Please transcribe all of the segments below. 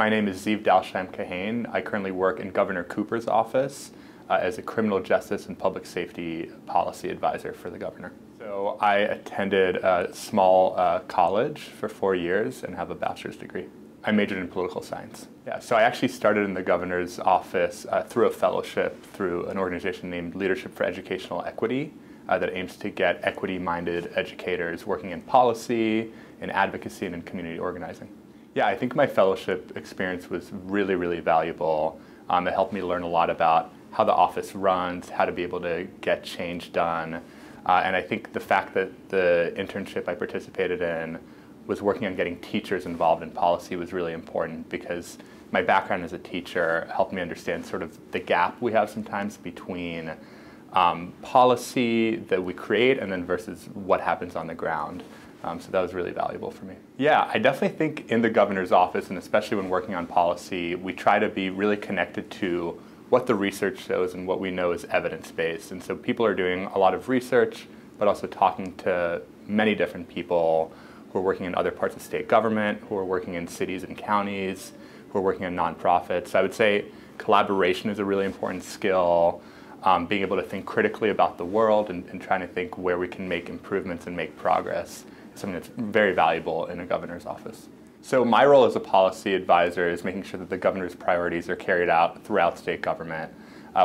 My name is Zeev Dalsheim-Kahane. I currently work in Governor Cooper's office as a criminal justice and public safety policy advisor for the governor. So I attended a small college for 4 years and have a bachelor's degree. I majored in political science. Yeah, so I actually started in the governor's office through a fellowship through an organization named Leadership for Educational Equity that aims to get equity-minded educators working in policy, in advocacy, and in community organizing. Yeah, I think my fellowship experience was really, really valuable. It helped me learn a lot about how the office runs, how to be able to get change done. And I think the fact that the internship I participated in was working on getting teachers involved in policy was really important, because my background as a teacher helped me understand sort of the gap we have sometimes between policy that we create and then versus what happens on the ground. So that was really valuable for me. Yeah, I definitely think in the governor's office, and especially when working on policy, we try to be really connected to what the research shows and what we know is evidence-based. And so people are doing a lot of research, but also talking to many different people who are working in other parts of state government, who are working in cities and counties, who are working in nonprofits. So I would say collaboration is a really important skill. Being able to think critically about the world and trying to think where we can make improvements and make progress is something that's very valuable in a governor's office. So my role as a policy advisor is making sure that the governor's priorities are carried out throughout state government.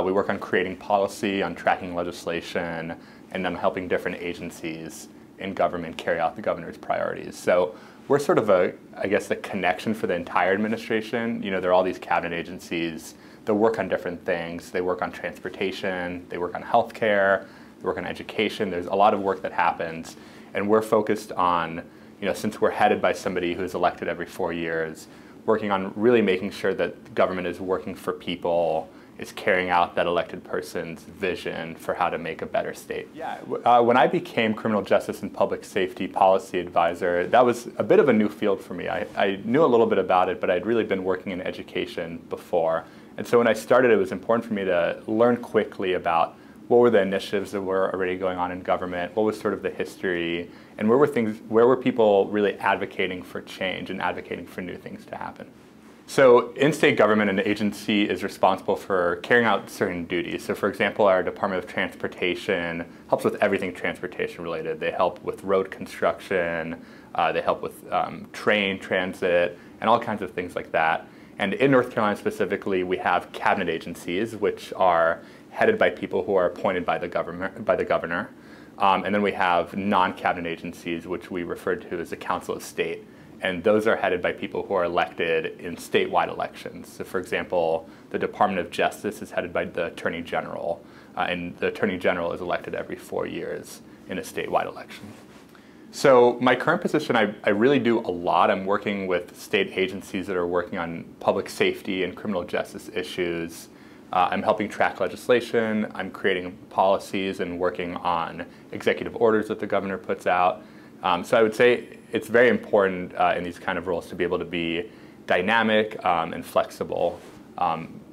We work on creating policy, on tracking legislation, and on helping different agencies in government carry out the governor's priorities. So we're sort of I guess, the connection for the entire administration. You know, there are all these cabinet agencies that work on different things. They work on transportation, they work on healthcare, they work on education. There's a lot of work that happens, and we're focused on, you know, since we're headed by somebody who's elected every 4 years, working on really making sure that government is working for people, is carrying out that elected person's vision for how to make a better state. Yeah, when I became criminal justice and public safety policy advisor, that was a bit of a new field for me. I knew a little bit about it, but I'd really been working in education before. And so when I started, it was important for me to learn quickly about what were the initiatives that were already going on in government, what was sort of the history, and where were people really advocating for change and advocating for new things to happen. So in state government, an agency is responsible for carrying out certain duties. So for example, our Department of Transportation helps with everything transportation related. They help with road construction, they help with train transit, and all kinds of things like that. And in North Carolina specifically, we have cabinet agencies, which are headed by people who are appointed by the governor. And then we have non-cabinet agencies, which we refer to as the Council of State. And those are headed by people who are elected in statewide elections. So for example, the Department of Justice is headed by the Attorney General, and the Attorney General is elected every 4 years in a statewide election. So my current position, I really do a lot. I'm working with state agencies that are working on public safety and criminal justice issues. I'm helping track legislation. I'm creating policies and working on executive orders that the governor puts out. So I would say it's very important in these kind of roles to be able to be dynamic and flexible,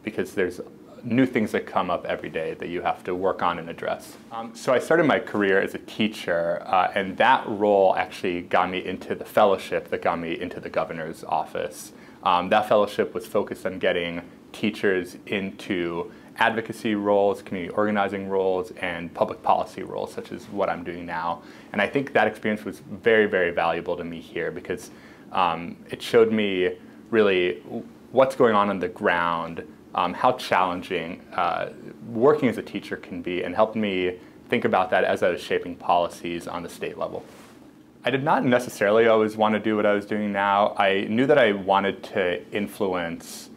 because there's new things that come up every day that you have to work on and address. So I started my career as a teacher, and that role actually got me into the fellowship that got me into the governor's office. That fellowship was focused on getting teachers into advocacy roles, community organizing roles, and public policy roles, such as what I'm doing now. And I think that experience was very, very valuable to me here, because it showed me really what's going on the ground, how challenging working as a teacher can be, and helped me think about that as I was shaping policies on the state level. I did not necessarily always want to do what I was doing now. I knew that I wanted to influence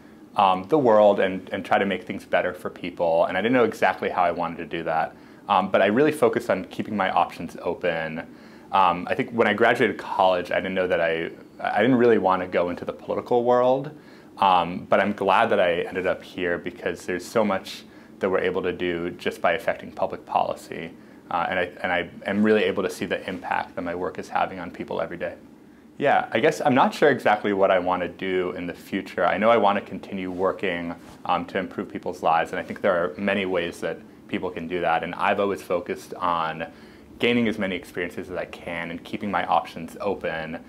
the world and try to make things better for people, and I didn't know exactly how I wanted to do that. But I really focused on keeping my options open. I think when I graduated college, I didn't know that I didn't really want to go into the political world. But I'm glad that I ended up here, because there's so much that we're able to do just by affecting public policy. And I am really able to see the impact that my work is having on people every day. Yeah, I guess I'm not sure exactly what I want to do in the future. I know I want to continue working to improve people's lives, and I think there are many ways that people can do that. And I've always focused on gaining as many experiences as I can and keeping my options open,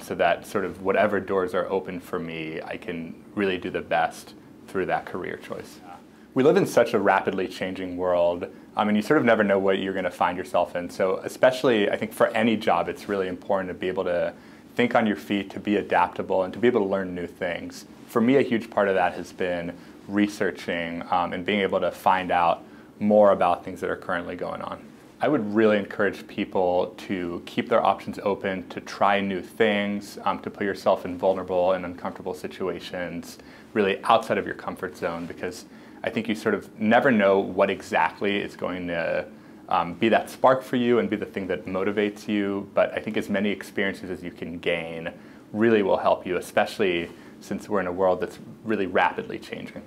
so that sort of whatever doors are open for me, I can really do the best through that career choice. We live in such a rapidly changing world, and you sort of never know what you're going to find yourself in. So especially, I think for any job, it's really important to be able to think on your feet, to be adaptable, and to be able to learn new things. For me, a huge part of that has been researching and being able to find out more about things that are currently going on. I would really encourage people to keep their options open, to try new things, to put yourself in vulnerable and uncomfortable situations, really outside of your comfort zone, because I think you sort of never know what exactly is going to be that spark for you and be the thing that motivates you. But I think as many experiences as you can gain really will help you, especially since we're in a world that's really rapidly changing.